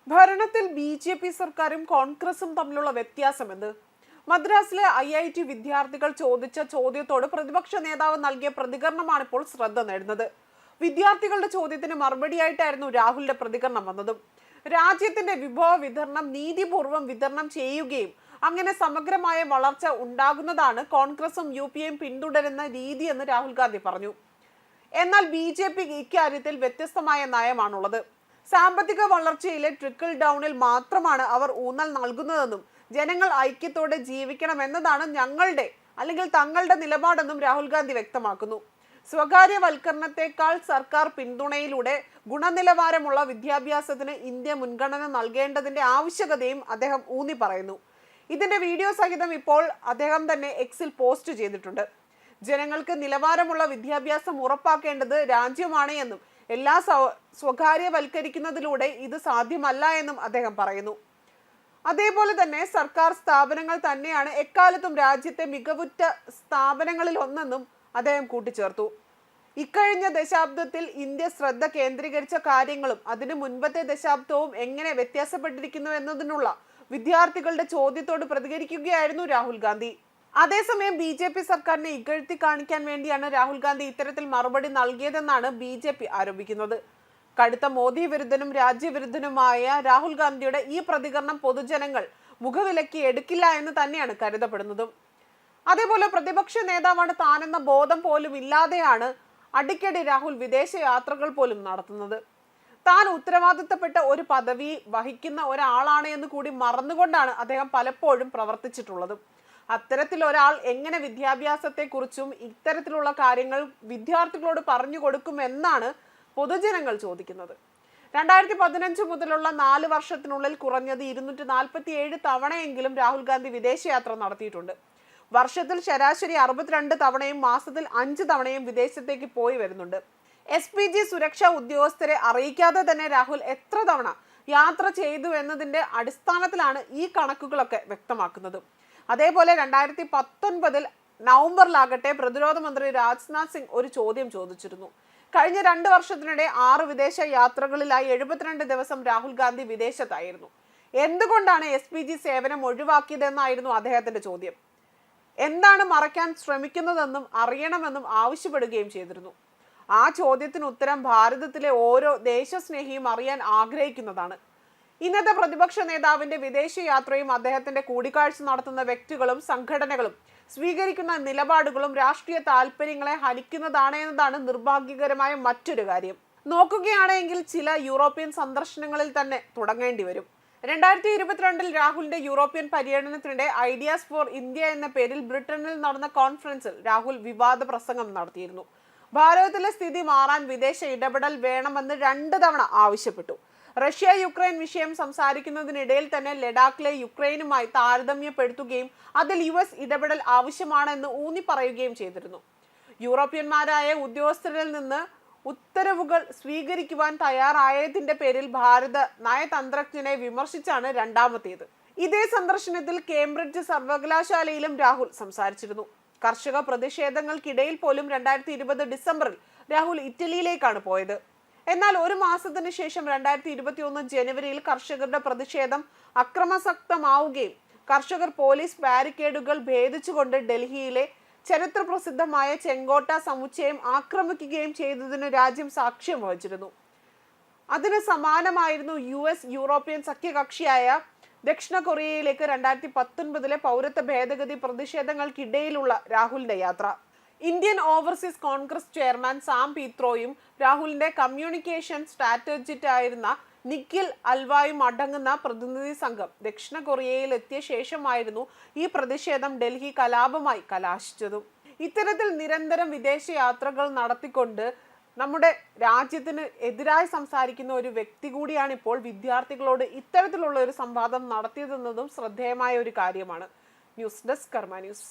ഭരണത്തിൽ ബി.ജെ.പി. സർക്കാരും കോൺഗ്രസും തമ്മിലുള്ള വ്യത്യാസമെന്ത്? മദ്രാസിലെ IIT വിദ്യാർത്ഥികൾ ചോദിച്ച ചോദ്യത്തോട് പ്രതിപക്ഷ നേതാവ് നൽകിയ പ്രതികരണമാണ് ഇപ്പോൾ ശ്രദ്ധ നേടുന്നത്. വിദ്യാർത്ഥികളുടെ ചോദ്യത്തിന് മറുപടിയായിട്ടായിരുന്നു രാഹുലിന്റെ പ്രതികരണം വന്നതും. രാജ്യത്തിന്റെ വിഭവ വിതരണം നീതിപൂർവ്വം വിതരണം ചെയ്യുകയും അങ്ങനെ സമഗ്രമായ വളർച്ച ഉണ്ടാകുന്നതാണ് കോൺഗ്രസും UPയും പിന്തുടരുന്ന രീതിയെന്ന് രാഹുൽ ഗാന്ധി പറഞ്ഞു. എന്നാൽ ബി.ജെ.പി. ഇക്കാര്യത്തിൽ വ്യത്യസ്തമായ നയമാണുള്ളത്. സാമ്പത്തിക വളർച്ചയിലെ ട്രിക്കിൾ ഡൗണിൽ മാത്രമാണ് അവർ ഊന്നൽ നൽകുന്നതെന്നും ജനങ്ങൾ ഐക്യത്തോടെ ജീവിക്കണമെന്നതാണ് ഞങ്ങളുടെ അല്ലെങ്കിൽ തങ്ങളുടെ നിലപാടെന്നും രാഹുൽ ഗാന്ധി വ്യക്തമാക്കുന്നു. സ്വകാര്യവൽക്കരണത്തെക്കാൾ സർക്കാർ പിന്തുണയിലൂടെ ഗുണനിലവാരമുള്ള വിദ്യാഭ്യാസത്തിന് ഇന്ത്യ മുൻഗണന നൽകേണ്ടതിന്റെ ആവശ്യകതയും അദ്ദേഹം ഊന്നി പറയുന്നു. ഇതിന്റെ വീഡിയോ സഹിതം ഇപ്പോൾ അദ്ദേഹം തന്നെ എക്സിൽ പോസ്റ്റ് ചെയ്തിട്ടുണ്ട്. ജനങ്ങൾക്ക് നിലവാരമുള്ള വിദ്യാഭ്യാസം ഉറപ്പാക്കേണ്ടത് രാജ്യമാണ് എന്നും എല്ലാ സ്വകാര്യവൽക്കരിക്കുന്നതിലൂടെ ഇത് സാധ്യമല്ല എന്നും അദ്ദേഹം പറയുന്നു. അതേപോലെ തന്നെ സർക്കാർ സ്ഥാപനങ്ങൾ തന്നെയാണ് എക്കാലത്തും രാജ്യത്തെ മികവുറ്റ സ്ഥാപനങ്ങളിൽ ഒന്നെന്നും അദ്ദേഹം കൂട്ടിച്ചേർത്തു. ഇക്കഴിഞ്ഞ ദശാബ്ദത്തിൽ ഇന്ത്യ ശ്രദ്ധ കേന്ദ്രീകരിച്ച കാര്യങ്ങളും അതിനു മുൻപത്തെ ദശാബ്ദവും എങ്ങനെ വ്യത്യാസപ്പെട്ടിരിക്കുന്നു എന്നതിനുള്ള വിദ്യാർത്ഥികളുടെ ചോദ്യത്തോട് പ്രതികരിക്കുകയായിരുന്നു രാഹുൽ ഗാന്ധി. അതേസമയം ബി.ജെ.പി. സർക്കാരിനെ ഇകഴ്ത്തി കാണിക്കാൻ വേണ്ടിയാണ് രാഹുൽ ഗാന്ധി ഇത്തരത്തിൽ മറുപടി നൽകിയതെന്നാണ് ബി.ജെ.പി. ആരോപിക്കുന്നത്. കടുത്ത മോദി വിരുദ്ധനും രാജ്യവിരുദ്ധനുമായ രാഹുൽ ഗാന്ധിയുടെ ഈ പ്രതികരണം പൊതുജനങ്ങൾ മുഖവിലക്കി എടുക്കില്ല എന്ന് തന്നെയാണ് കരുതപ്പെടുന്നതും. അതേപോലെ പ്രതിപക്ഷ നേതാവാണ് താനെന്ന ബോധം പോലും ഇല്ലാതെയാണ് അടിക്കടി രാഹുൽ വിദേശ യാത്രകൾ പോലും നടത്തുന്നത്. താൻ ഉത്തരവാദിത്തപ്പെട്ട ഒരു പദവി വഹിക്കുന്ന ഒരാളാണ് എന്ന് കൂടി മറന്നുകൊണ്ടാണ് അദ്ദേഹം പലപ്പോഴും പ്രവർത്തിച്ചിട്ടുള്ളത്. അത്തരത്തിൽ ഒരാൾ എങ്ങനെ വിദ്യാഭ്യാസത്തെക്കുറിച്ചും ഇത്തരത്തിലുള്ള കാര്യങ്ങൾ വിദ്യാർത്ഥികളോട് പറഞ്ഞു കൊടുക്കുമെന്നാണ് പൊതുജനങ്ങൾ ചോദിക്കുന്നത്. 2015 മുതലുള്ള 4 വർഷത്തിനുള്ളിൽ കുറഞ്ഞത് 247 തവണയെങ്കിലും രാഹുൽ ഗാന്ധി വിദേശയാത്ര നടത്തിയിട്ടുണ്ട്. വർഷത്തിൽ ശരാശരി 62 തവണയും മാസത്തിൽ 5 തവണയും വിദേശത്തേക്ക് പോയി വരുന്നുണ്ട്. SPG സുരക്ഷാ ഉദ്യോഗസ്ഥരെ അറിയിക്കാതെ തന്നെ രാഹുൽ എത്ര തവണ യാത്ര ചെയ്തു എന്നതിന്റെ അടിസ്ഥാനത്തിലാണ് ഈ കണക്കുകളൊക്കെ വ്യക്തമാക്കുന്നത്. അതേപോലെ 2019 നവംബറിലാകട്ടെ പ്രതിരോധ മന്ത്രി രാജ്നാഥ് സിംഗ് ഒരു ചോദ്യം ചോദിച്ചിരുന്നു. കഴിഞ്ഞ 2 വർഷത്തിനിടെ 6 വിദേശ യാത്രകളിലായി 72 ദിവസം രാഹുൽ ഗാന്ധി വിദേശത്തായിരുന്നു. എന്തുകൊണ്ടാണ് SPG സേവനം ഒഴിവാക്കിയതെന്നായിരുന്നു അദ്ദേഹത്തിന്റെ ചോദ്യം. എന്താണ് മറയ്ക്കാൻ ശ്രമിക്കുന്നതെന്നും അറിയണമെന്നും ആവശ്യപ്പെടുകയും ചെയ്തിരുന്നു. ആ ചോദ്യത്തിന് ഉത്തരം ഭാരതത്തിലെ ഓരോ ദേശസ്നേഹിയും അറിയാൻ ആഗ്രഹിക്കുന്നതാണ്. ഇന്നത്തെ പ്രതിപക്ഷ നേതാവിന്റെ വിദേശയാത്രയും അദ്ദേഹത്തിന്റെ കൂടിക്കാഴ്ച നടത്തുന്ന വ്യക്തികളും സംഘടനകളും സ്വീകരിക്കുന്ന നിലപാടുകളും രാഷ്ട്രീയ താല്പര്യങ്ങളെ ഹനിക്കുന്നതാണ് എന്നതാണ് നിർഭാഗ്യകരമായ മറ്റൊരു കാര്യം. നോക്കുകയാണെങ്കിൽ ചില യൂറോപ്യൻ സന്ദർശനങ്ങളിൽ തന്നെ തുടങ്ങേണ്ടി വരും. 2022 രാഹുലിന്റെ യൂറോപ്യൻ പര്യടനത്തിനിടെ ഐഡിയാസ് ഫോർ ഇന്ത്യ എന്ന പേരിൽ ബ്രിട്ടനിൽ നടന്ന കോൺഫറൻസിൽ രാഹുൽ വിവാദ പ്രസംഗം നടത്തിയിരുന്നു. ഭാരതത്തിലെ സ്ഥിതി മാറാൻ വിദേശ ഇടപെടൽ വേണമെന്ന് 2 തവണ ആവശ്യപ്പെട്ടു. റഷ്യ യുക്രൈൻ വിഷയം സംസാരിക്കുന്നതിനിടയിൽ തന്നെ ലഡാക്കിലെ യുക്രൈനുമായി താരതമ്യപ്പെടുത്തുകയും അതിൽ US ഇടപെടൽ ആവശ്യമാണെന്ന് ഊന്നി പറയുകയും ചെയ്തിരുന്നു. യൂറോപ്യന്മാരായ ഉദ്യോഗസ്ഥരിൽ നിന്ന് ഉത്തരവുകൾ സ്വീകരിക്കുവാൻ തയ്യാറായതിന്റെ പേരിൽ ഭാരത നയതന്ത്രജ്ഞനെ വിമർശിച്ചാണ് രണ്ടാമത്തേത്. ഇതേ സന്ദർശനത്തിൽ കേംബ്രിഡ്ജ് സർവകലാശാലയിലും രാഹുൽ സംസാരിച്ചിരുന്നു. കർഷക പ്രതിഷേധങ്ങൾക്കിടയിൽ പോലും 2020 ഡിസംബറിൽ രാഹുൽ ഇറ്റലിയിലേക്കാണ് പോയത്. എന്നാൽ ഒരു മാസത്തിന് ശേഷം 2021 ജനുവരിയിൽ കർഷകരുടെ പ്രതിഷേധം അക്രമാസക്തമാവുകയും കർഷകർ പോലീസ് ബാരിക്കേഡുകൾ ഭേദിച്ചുകൊണ്ട് ഡൽഹിയിലെ ചരിത്രപ്രസിദ്ധമായ ചെങ്കോട്ട സമുച്ചയം ആക്രമിക്കുകയും ചെയ്തതിന് രാജ്യം സാക്ഷ്യം വഹിച്ചിരുന്നു. അതിന് സമാനമായിരുന്നു US യൂറോപ്യൻ സഖ്യകക്ഷിയായ ദക്ഷിണ കൊറിയയിലേക്ക് 2019 പൗരത്വ ഭേദഗതി പ്രതിഷേധങ്ങൾക്കിടയിലുള്ള രാഹുലിന്റെ യാത്ര. Indian overseas Congress chairman Sam പീത്രോയും രാഹുലിന്റെ കമ്മ്യൂണിക്കേഷൻ സ്ട്രാറ്റജിസ്റ്റായിരുന്ന നിഖിൽ അൽവായും അടങ്ങുന്ന പ്രതിനിധി സംഘം ദക്ഷിണ കൊറിയയിൽ എത്തിയ ശേഷമായിരുന്നു ഈ പ്രതിഷേധം ഡൽഹി കലാപമായി കലാശിച്ചതും. ഇത്തരത്തിൽ നിരന്തരം വിദേശ യാത്രകൾ നടത്തിക്കൊണ്ട് നമ്മുടെ രാജ്യത്തിന് എതിരായി സംസാരിക്കുന്ന ഒരു വ്യക്തി കൂടിയാണ് ഇപ്പോൾ വിദ്യാർത്ഥികളോട് ഇത്തരത്തിലുള്ള ഒരു സംവാദം നടത്തിയതെന്നതും ശ്രദ്ധേയമായ ഒരു കാര്യമാണ്. ന്യൂസ് ഡെസ്ക് കർമ്മ ന്യൂസ്.